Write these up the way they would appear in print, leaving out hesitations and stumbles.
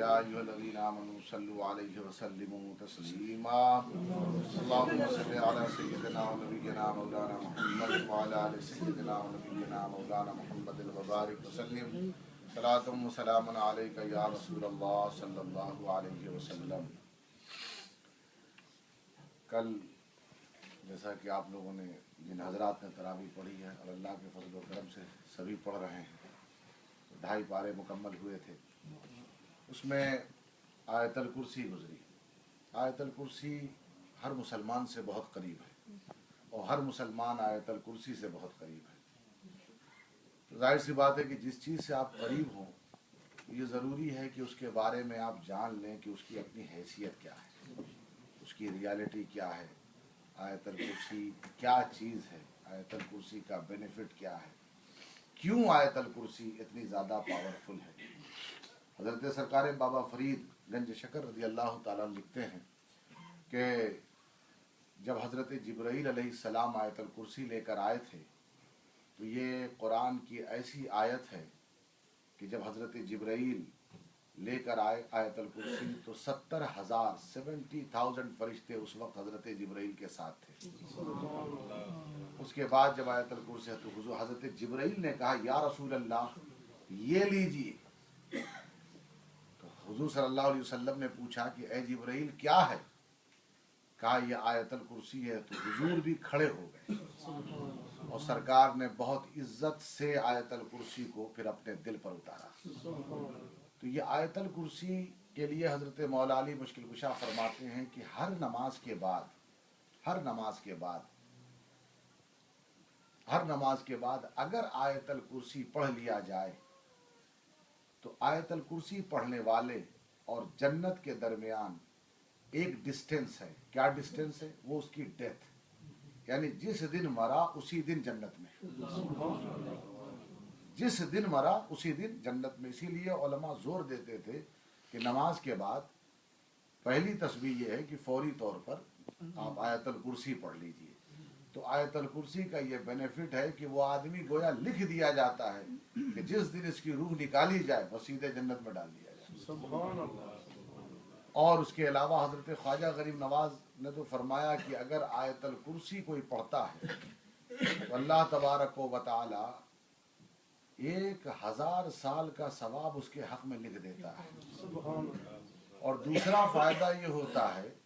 या अय्युहल्लज़ीना आमनू सल्लु अलैहि वसल्लिमू तस्लीमा अल्लाहुम्मा सल्लि अला सय्यिदिना व नबिय्यिना मौलाना मुहम्मद व अला आलि सय्यिदिना व नबिय्यिना मौलाना मुहम्मद व बारिक वसल्लिम सलातुम व सलामुन अलैका या रसूलल्लाह सल्लल्लाहु अलैहि वसल्लम। कल जैसा कि आप लोगों ने जिन हजरात ने तरावी पढ़ी है और अल्लाह के फजल व करम से सभी पढ़ रहे हैं, 2.5 पारे मुकम्मल हुए थे। उसमें आयतल कुर्सी गुजरी। आयतल कुर्सी हर मुसलमान से बहुत करीब है और हर मुसलमान आयतल कुर्सी से बहुत करीब है। तो जाहिर सी बात है कि जिस चीज़ से आप करीब हों, ये ज़रूरी है कि उसके बारे में आप जान लें कि उसकी अपनी हैसियत क्या है, उसकी रियलिटी क्या है, आयतल कुर्सी क्या चीज़ है, आयतल कुर्सी का बेनिफिट क्या है, क्यों आयतल कुर्सी इतनी ज़्यादा पावरफुल है। हज़रत सरकार बाबा फरीद गंज शकर रज़ी अल्लाह ताला लिखते हैं कि जब हज़रत जिब्राईल अलैहिस्सलाम आयतल कुर्सी लेकर आए थे तो ये कुरान की ऐसी आयत है कि जब हज़रत जिब्राईल लेकर आए आयतल कुर्सी तो 70,000 फरिश्ते उस वक्त हज़रत जिब्राईल के साथ थे। उसके बाद जब आयतल कुर्सी तो हुज़ूर हज़रत जिब्राईल ने कहा या रसूल अल्लाह ये लीजिए। तो हुज़ूर सल्लल्लाहु अलैहि वसल्लम ने पूछा कि ए जिब्राईल क्या है? कहा यह आयतल कुर्सी है। तो हुज़ूर भी खड़े हो गए और सरकार ने बहुत इज्जत से आयतल कुर्सी को फिर अपने दिल पर उतारा। तो ये आयतल कुर्सी के लिए हज़रत मौला अली मुश्किल कुशा फरमाते हैं कि हर नमाज के बाद अगर आयतल कुर्सी पढ़ लिया जाए तो आयतल कुर्सी पढ़ने वाले और जन्नत के दरमियान एक डिस्टेंस है। क्या डिस्टेंस है? वो उसकी डेथ, यानी जिस दिन मरा उसी दिन जन्नत में, जिस दिन मरा उसी दिन जन्नत में। इसीलिए उलमा जोर देते थे कि नमाज के बाद पहली तस्बीह ये है कि फौरी तौर पर आप आयतल कुर्सी पढ़ लीजिए। तो आयतल कुर्सी का ये बेनिफिट है कि वो आदमी गोया लिख दिया जाता है कि जिस दिन इसकी रूह निकाली जाए वो सीधे जन्नत में डाल दिया जाए। और उसके अलावा हज़रत ख्वाजा गरीब नवाज ने तो फरमाया कि अगर आयतल कुर्सी कोई पढ़ता है तो अल्लाह तबारक व तआला 1000 साल का सवाब उसके हक में लिख देता है। और दूसरा फ़ायदा ये होता है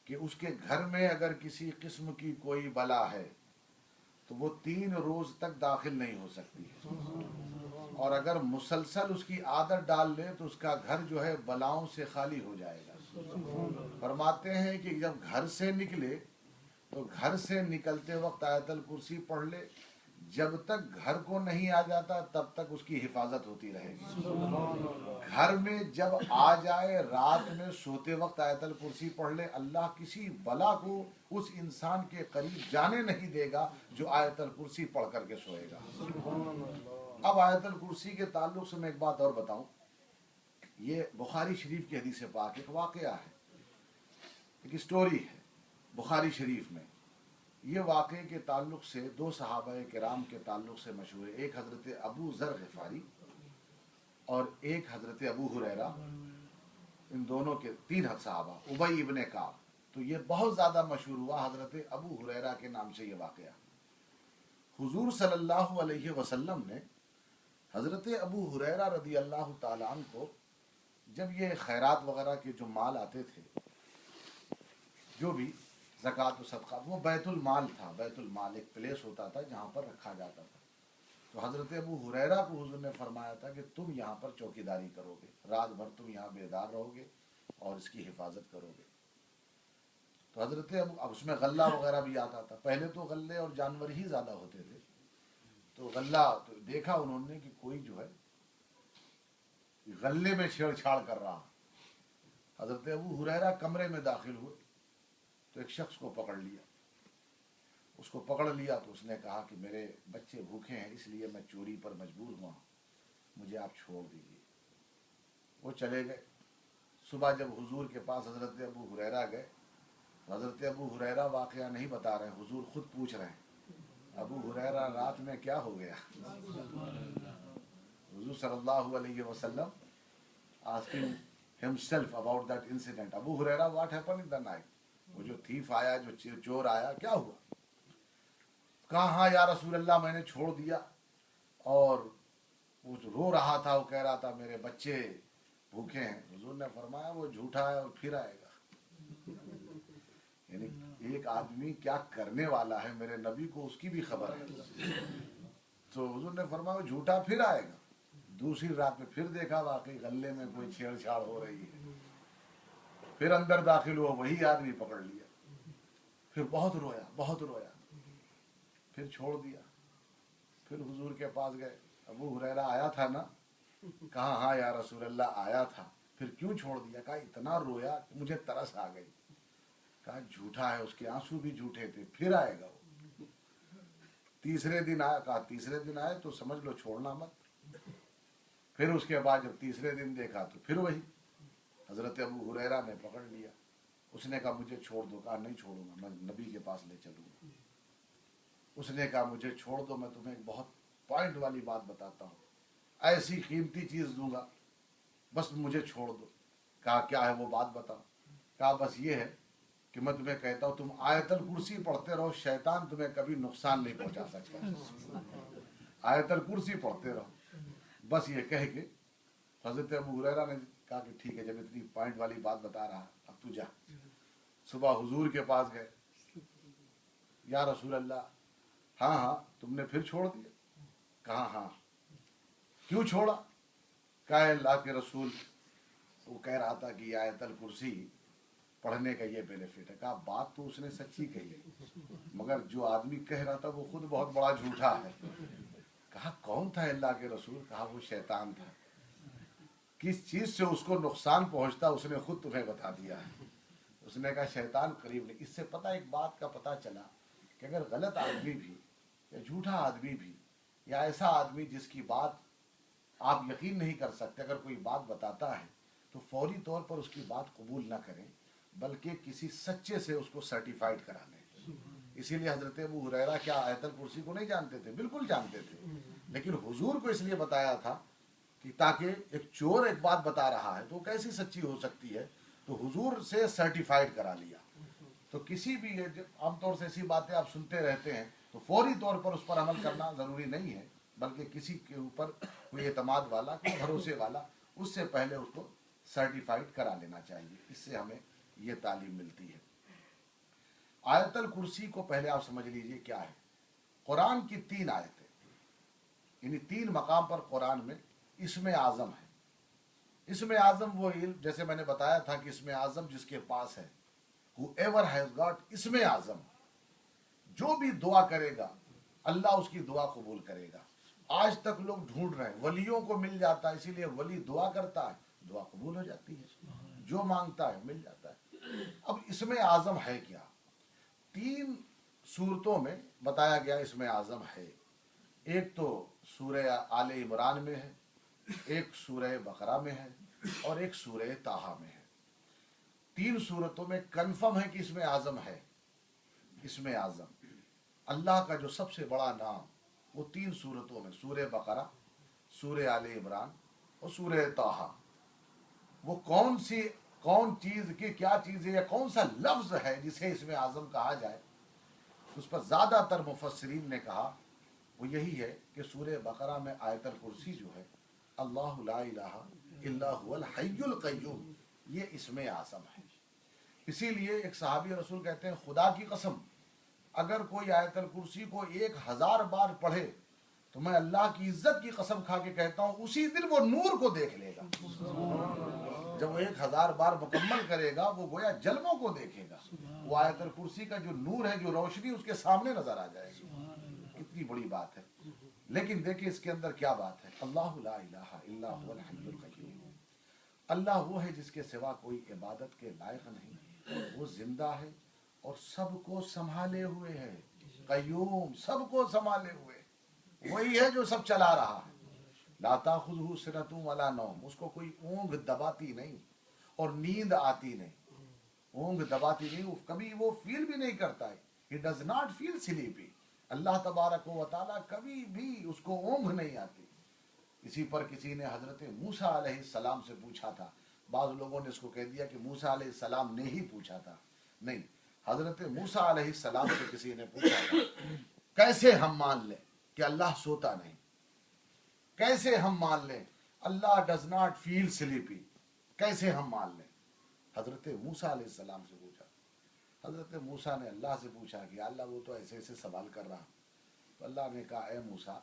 कि उसके घर में अगर किसी किस्म की कोई बला है तो वो 3 रोज़ तक दाखिल नहीं हो सकती है। और अगर मुसलसल उसकी आदत डाल ले तो उसका घर जो है बलाओं से खाली हो जाएगा। फरमाते हैं कि जब घर से निकले तो घर से निकलते वक्त आयतल कुर्सी पढ़ ले, जब तक घर को नहीं आ जाता तब तक उसकी हिफाजत होती रहेगी। घर में जब आ जाए रात में सोते वक्त आयतल कुर्सी पढ़ ले, अल्लाह किसी बला को उस इंसान के करीब जाने नहीं देगा जो आयतल कुर्सी पढ़ करके सोएगा। अब आयतल कुर्सी के ताल्लुक से मैं एक बात और बताऊं। ये बुखारी शरीफ की हदीस पाक एक वाक़या है, एक स्टोरी है बुखारी शरीफ में। ये वाक़े के ताल्लुक से 2 सहाबाए किराम के ताल्लुक से मशहूर है। एक हज़रत अबू ज़र ग़िफ़ारी और एक हज़रत अबू हुरैरा। इन दोनों के 3 सहाबा, उबई इब्ने काब। तो ये बहुत ज़्यादा मशहूर हुआ हज़रत अबू हुरैरा के नाम से ये वाक़या। हुज़ूर सल्लल्लाहु अलैहि वसल्लम ने हज़रत अबू हुरैरा रज़ी अल्लाह ताला अन्हु को जब ये खैरात वगैरह के जो माल आते थे, जो भी ज़कात व सदक़ा, वो बैतुल माल था। बैतुल माल एक प्लेस होता था जहाँ पर रखा जाता था। तो हज़रत अबू हुरैरा को हुज़ूर ने फरमाया था कि तुम यहाँ पर चौकीदारी करोगे, रात भर तुम यहाँ बेदार रहोगे और इसकी हिफाजत करोगे। तो हज़रत अबू, अब उसमें गल्ला वगैरह भी आता था। पहले तो गल्ले और जानवर ही ज़्यादा होते थे। तो गल्ला तो देखा उन्होंने कि कोई जो है गल्ले में छेड़छाड़ कर रहा। हज़रत अबू हुरैरा कमरे में दाखिल हुए तो एक शख्स को पकड़ लिया। उसको पकड़ लिया तो उसने कहा कि मेरे बच्चे भूखे हैं इसलिए मैं चोरी पर मजबूर हुआ, मुझे आप छोड़ दीजिए। वो चले गए। सुबह जब हुजूर के पास हज़रत अबू हुरैरा गए, हज़रत अबू हुरैरा वाक़या नहीं बता रहे हैं, हुजूर खुद पूछ रहे हैं अबू हुरैरा रात में क्या हो गया। हुजूर सल्लल्लाहु अलैहि वसल्लम asking himself about that incident. Abu Huraira, what happened in the night? वो जो thief आया, जो चोर आया, क्या हुआ? कहा हाँ या रसूल अल्लाह, मैंने छोड़ दिया और वो रो रहा था, वो कह रहा था मेरे बच्चे भूखे हैं। हुजूर ने फरमाया वो झूठा है और फिर आएगा। यानी एक आदमी क्या करने वाला है मेरे नबी को उसकी भी खबर है। तो हुजूर ने फरमाया वो झूठा फिर आएगा। दूसरी रात में फिर देखा वाकई गले में कोई छेड़छाड़ हो रही है। फिर अंदर दाखिल हुआ, वही आदमी पकड़ लिया। फिर बहुत रोया, फिर छोड़ दिया। फिर हुजूर के पास गए, अबू हुरैरा आया था ना? कहा हाँ या रसूल अल्लाह आया था। फिर क्यों छोड़ दिया? कहा इतना रोया कि मुझे तरस आ गई। कहा झूठा है, उसके आंसू भी झूठे थे, फिर आएगा वो। तीसरे दिन आया, कहा तीसरे दिन आए तो समझ लो छोड़ना मत। फिर उसके बाद जब तीसरे दिन देखा तो फिर वही। हजरत अबू हुरैरा ने पकड़ लिया। उसने कहा मुझे छोड़ दो। कहा नहीं छोड़ूंगा, मैं नबी के पास ले चलूंगा। उसने कहा मुझे छोड़ दो, मैं तुम्हें एक बहुत पॉइंट वाली बात बताता हूँ, ऐसी कीमती चीज दूंगा, बस मुझे छोड़ दो। कहा क्या है वो बात बताओ। कहा बस ये है कि मैं तुम्हें कहता हूँ तुम आयतल कुर्सी पढ़ते रहो, शैतान तुम्हें कभी नुकसान नहीं पहुंचा सकता। आयतल कुर्सी पढ़ते रहो, बस ये कह के हजरत अबू हुरैरा ने कहा कि ठीक है, जब इतनी पॉइंट वाली बात बता रहा अब तू जा। सुबह हुजूर के पास गए, या रसूल अल्लाह, हाँ हाँ तुमने फिर छोड़ दिया? कहा हाँ। क्यों छोड़ा? कहा अल्लाह के रसूल वो कह रहा था कि आयतल कुर्सी पढ़ने का ये बेनिफिट है। कहा बात तो उसने सच्ची कही, मगर जो आदमी कह रहा था वो खुद बहुत बड़ा झूठा है। कहा कौन था अल्लाह के रसूल? कहा वो शैतान था। किस चीज से उसको नुकसान पहुंचता उसने खुद तुम्हें बता दिया है। उसने कहा शैतान करीब नहीं। इससे पता एक बात का पता चला कि अगर गलत आदमी भी या झूठा आदमी भी या ऐसा आदमी जिसकी बात आप यकीन नहीं कर सकते, अगर कोई बात बताता है तो फौरी तौर पर उसकी बात कबूल ना करें, बल्कि किसी सच्चे से उसको सर्टिफाइड करा लें। इसीलिए हजरत अबू हुरैरा क्या आयतल कुर्सी को नहीं जानते थे? बिल्कुल जानते थे, लेकिन हुजूर को इसलिए बताया था कि ताकि एक चोर एक बात बता रहा है तो कैसी सच्ची हो सकती है, तो हुजूर से सर्टिफाइड करा लिया। तो किसी भी आमतौर से ऐसी बातें आप सुनते रहते हैं तो फौरी तौर पर उस पर अमल करना जरूरी नहीं है, बल्कि किसी के ऊपर कोई एतमाद वाला, कोई भरोसे वाला, उससे पहले उसको सर्टिफाइड करा लेना चाहिए। इससे हमें ये तालीम मिलती है। आयतल कुर्सी को पहले आप समझ लीजिए क्या है। कुरान की 3 आयतें, यानी 3 मकाम पर कुरान में इसमें आज़म है। इसमें आज़म वो इल्म, जैसे मैंने बताया था कि इसमें आज़म जिसके पास है, whoever has got इसमें आज़म, जो भी दुआ करेगा अल्लाह उसकी दुआ कबूल करेगा। आज तक लोग ढूंढ रहे हैं, वलियों को मिल जाता है, इसीलिए वली दुआ करता है, दुआ कबूल हो जाती है, जो मांगता है मिल जाता है। अब इसमें आज़म है क्या? 3 सूरतों में बताया गया इसमें आज़म है। एक तो सूरह आले इमरान में है, एक सूरह बकरा में है और एक सूरह ताहा में है। 3 सूरतों में कंफर्म है कि इसमें आज़म है। इसमें आज़म अल्लाह का जो सबसे बड़ा नाम, वो 3 सूरतों में, सूरह बकरा, सूरह आले इमरान और सूरह ताहा, वो कौन चीज की क्या चीज है या कौन सा लफ्ज है जिसे इसमें आज़म कहा जाए, उस पर ज्यादातर मुफस्सिरीन ने कहा वो यही है कि सूरह बकरा में आयतल कुर्सी जो है, अल्लाहु ला इलाहा इल्ला हुवल हय्युल क़य्यूम, ये इसमें आज़म है। इसीलिए एक सहाबी रसूल कहते हैं खुदा की कसम अगर कोई आयतल कुर्सी को 1000 बार पढ़े तो मैं अल्लाह की इज्जत की कसम खा के कहता हूँ उसी दिन वो नूर को देख लेगा। जब वो 1000 बार मुकम्मल करेगा वो गोया जलवों को देखेगा। वो आयतल कुर्सी का जो नूर है, जो रोशनी उसके सामने नजर आ जाएगी। कितनी बड़ी बात है। लेकिन देखिए इसके अंदर क्या बात है, अल्लाहु ला इलाहा इल्ला हुवल हय्युल क़य्यूम, अल्लाह वो है जिसके सिवा कोई इबादत के लायक नहीं, वो जिंदा है और सबको संभाले हुए है। कय्यूम, सबको संभाले हुए, वही है जो सब चला रहा है। ला ताखुज़ुहु सिनतुन वला नौम, उसको कोई ऊँघ दबाती नहीं और नींद आती नहीं। ऊँघ दबाती नहीं, वो कभी वो फील भी नहीं करता है। He does not feel sleepy. Allah तबारक व तआला कभी भी उसको ऊँघ नहीं आती। इसी पर किसी ने हजरत मूसा अलैहिस्सलाम से पूछा था, بعض لوگوں نے اس کو کہہ دیا کہ موسیٰ علیہ السلام نے ہی پوچھا تھا. نہیں، حضرت موسیٰ علیہ السلام سے کسی نے پوچھا تھا. کیسے ہم مان لیں کہ اللہ سوتا نہیں؟ کیسے ہم مان لیں اللہ ڈز ناٹ فیل سلیپی؟ کیسے ہم مان لیں؟ حضرت موسیٰ علیہ السلام سے پوچھا. حضرت موسیٰ نے اللہ سے پوچھا کہ اللہ وہ تو ایسے ایسے سوال کر رہا. تو اللہ نے کہا اے موسیٰ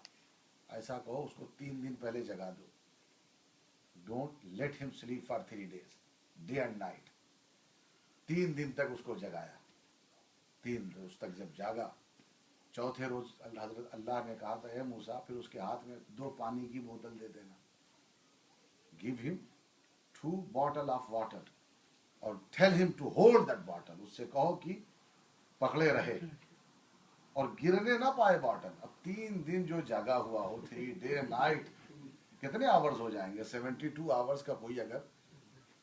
ایسا کہو اس کو 3 دن پہلے جگا دو. ڈونٹ لیٹ ہم slip for 3 days day and night. 3 دن تک اس کو جگایا. 3 روز تک جب جاگا، چوتھے روز حضرت اللہ نے کہا تھا اے موسیٰ پھر اس کے ہاتھ میں 2 پانی کی بوتل دے دینا. گیو ہم 2 bottles of water اور tell him to hold that bottle. اس سے کہو کہ پکڑے رہے اور گرنے نہ پائے باٹل. اب 3 دن جو جاگا ہوا ہو 3 day night کتنے آورز ہو جائیں گے؟ 72 hours کا کوئی اگر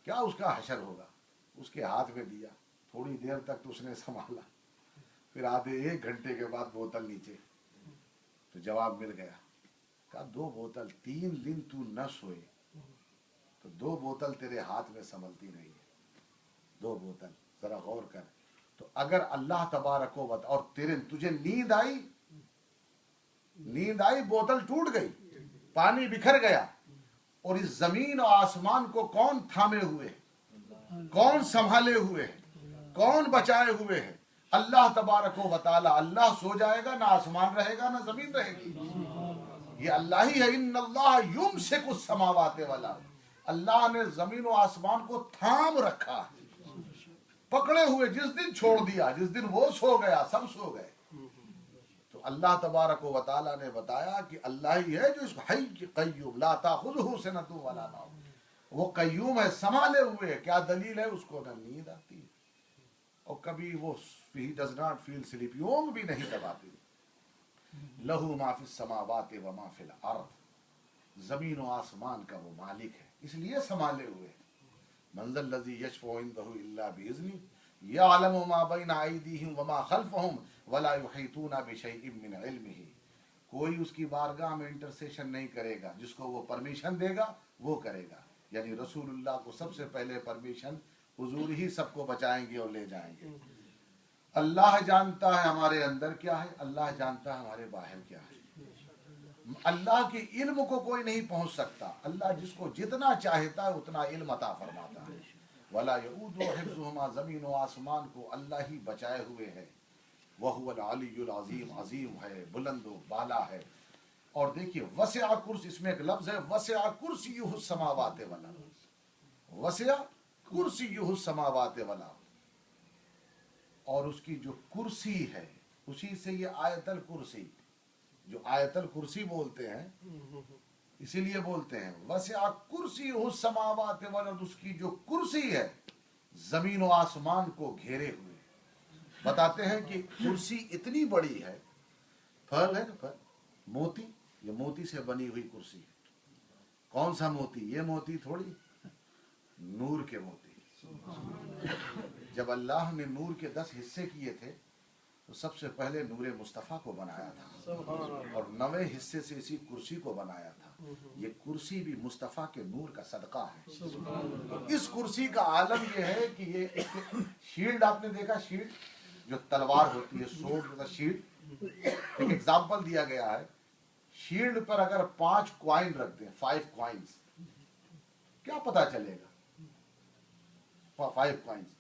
کیا اس کا حشر ہوگا. اس کے ہاتھ میں دیا، تھوڑی دیر تک تو اس نے سنبھالا، پھر آدھے 1 گھنٹے کے بعد بوتل نیچے. تو جواب مل گیا. کہا 2 بوتل 3 دن تو نہ سوئے تو 2 بوتل تیرے ہاتھ میں سنبھلتی نہیں ہے. 2 بوتل ذرا غور کر. تو اگر اللہ تبارک و اور تجھے نیند آئی بوتل ٹوٹ گئی، پانی بکھر گیا، اور اس زمین و آسمان کو کون تھامے ہوئے ہے؟ کون سنبھالے ہوئے ہے؟ کون بچائے ہوئے ہے؟ اللہ تبارک و تعالی. اللہ سو جائے گا، نہ آسمان رہے گا نہ زمین رہے گی. یہ اللہ ہی ہے. ان اللہ یمسک السماوات والارض. اللہ نے زمین و آسمان کو تھام رکھا، پکڑے ہوئے. جس دن چھوڑ دیا، جس دن وہ سو گیا، سب سو گئے. تو اللہ تبارک و تعالی نے بتایا کہ اللہ ہی ہے جو اس حی قیوم لا تاخذہ سنۃ ولا نوم. وہ قیوم ہے، سنبھالے ہوئے ہے. کیا دلیل ہے؟ اس کو نہ نیند آتی اور کبھی وہ he does not feel sleepy، اونگ بھی نہیں دباتی. لہو ما فی السماوات و ما فی الارض. زمین و آسمان کا وہ مالک ہے، اس لیے سنبھالے ہوئے. من ذا الذی یشفع عنده الا باذنہ یعلم ما بین ایدیہم وما خلفہم ولا یحیطون بشیء من علمہ. کوئی اس کی بارگاہ میں انٹرسیشن نہیں کرے گا، جس کو وہ پرمیشن دے گا وہ کرے گا. یعنی رسول اللہ کو سب سے پہلے پرمیشن، حضور ہی سب کو بچائیں گے اور لے جائیں گے. اللہ جانتا ہے ہمارے اندر کیا ہے، اللہ جانتا ہے ہمارے باہر کیا ہے. اللہ کے علم کو کوئی نہیں پہنچ سکتا. اللہ جس کو جتنا چاہتا ہے اتنا علم عطا فرماتا ہے. ولا یعود حفظہما. زمین و آسمان کو اللہ ہی بچائے ہوئے ہے. وہو العلی العظیم. عظیم ہے، بلند و بالا ہے. اور دیکھیے وسع کرسی، اس میں ایک لفظ ہے وسع کرسیہ السماوات والارض. وسع کرسیہ السماوات والارض. اور اس کی جو کرسی ہے اسی سے یہ آیت الکرسی، جو آیت الکرسی بولتے ہیں اسی لیے بولتے ہیں وسع کرسیہ السماوات والارض. اس کی جو کرسی ہے زمین و آسمان کو گھیرے ہوئے. بتاتے ہیں کہ کرسی اتنی بڑی ہے، پھل ہے نا، پھل موتی، یہ موتی سے بنی ہوئی کرسی ہے. کون سا موتی؟ یہ موتی تھوڑی، نور کے موتی. جب اللہ نے نور کے 10 حصے کیے تھے تو سب سے پہلے نور مصطفیٰ کو بنایا تھا اور 9 حصے سے اسی کرسی کو بنایا تھا. یہ کرسی بھی مصطفیٰ کے نور کا صدقہ ہے. اس کرسی کا عالم یہ ہے کہ یہ ایک شیلڈ، آپ نے دیکھا شیلڈ جو تلوار ہوتی ہے، سورڈ کا شیلڈ. ایک ایگزامپل دیا گیا ہے، شیلڈ پر اگر 5 کوائن رکھ دیں، 5 کوائنز، کیا پتا چلے گا؟ 5 کوائنز.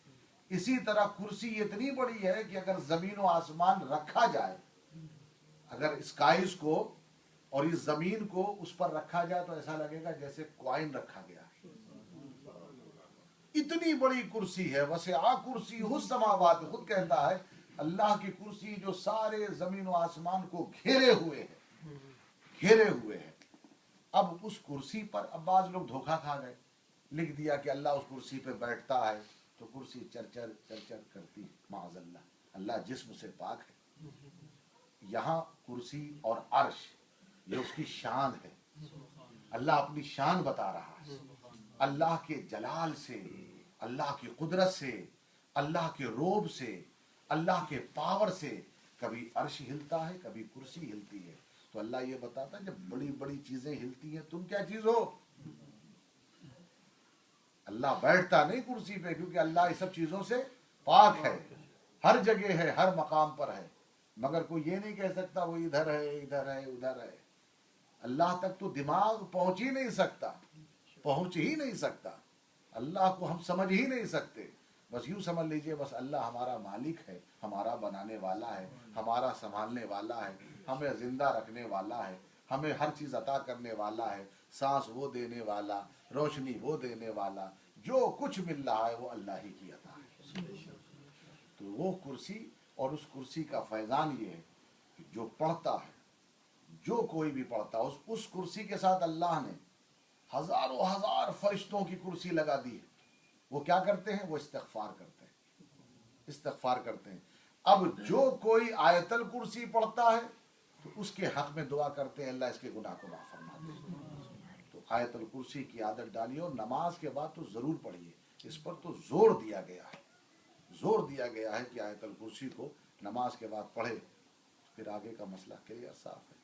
اسی طرح کرسی اتنی بڑی ہے کہ اگر زمین و آسمان رکھا جائے، اگر اسکائز کو اور اس زمین کو اس پر رکھا جائے تو ایسا لگے گا جیسے کوائن رکھا گیا. اتنی بڑی کرسی ہے. وسع کرسیہ السماوات. خود کہتا ہے اللہ کی کرسی جو سارے زمین و آسمان کو گھیرے ہوئے ہے، گھیرے ہوئے ہے. اب اس کرسی پر اب بعض لوگ دھوکہ کھا گئے، لکھ دیا کہ اللہ اس کرسی پہ بیٹھتا ہے تو کرسی چرچر چرچر کرتی. معاذ اللہ، اللہ جسم سے پاک ہے. یہاں کرسی اور عرش یہ اس کی شان ہے. اللہ اپنی شان بتا رہا ہے. اللہ کے جلال سے، اللہ کی قدرت سے، اللہ کے روب سے، اللہ کے پاور سے کبھی عرش ہلتا ہے، کبھی کرسی ہلتی ہے. تو اللہ یہ بتاتا ہے جب بڑی بڑی چیزیں ہلتی ہیں تم کیا چیز ہو. اللہ بیٹھتا نہیں کرسی پہ، کیونکہ اللہ اس سب چیزوں سے پاک ہے، ہر جگہ ہے، ہر مقام پر ہے، مگر کوئی یہ نہیں کہہ سکتا وہ ادھر ہے ادھر ہے ادھر ہے۔ اللہ تک تو دماغ پہنچ ہی نہیں سکتا، پہنچ ہی نہیں سکتا، اللہ کو ہم سمجھ ہی نہیں سکتے۔ بس یوں سمجھ لیجئے بس اللہ ہمارا مالک ہے، ہمارا بنانے والا ہے، ہمارا سنبھالنے والا ہے، ہمیں زندہ رکھنے والا ہے، ہمیں ہر چیز عطا کرنے والا ہے، سانس وہ دینے والا، روشنی وہ دینے والا، جو کچھ مل رہا ہے وہ اللہ ہی کی عطا ہے۔ تو وہ کرسی اور اس کرسی کا فیضان یہ ہے کہ جو پڑھتا ہے، جو کوئی بھی پڑھتا ہے، اس کرسی کے ساتھ اللہ نے ہزاروں ہزار فرشتوں کی کرسی لگا دی ہے۔ وہ کیا کرتے ہیں؟ وہ استغفار کرتے ہیں، استغفار کرتے ہیں۔ اب جو کوئی آیت الکرسی پڑھتا ہے تو اس کے حق میں دعا کرتے ہیں اللہ اس کے گناہ کو معاف فرما دے۔ تو آیت الکرسی کی عادت ڈالیے، اور نماز کے بعد تو ضرور پڑھیے، اس پر تو زور دیا گیا ہے، زور دیا گیا ہے کہ آیت الکرسی کو نماز کے بعد پڑھے، پھر آگے کا مسئلہ کلیئر صاف ہے۔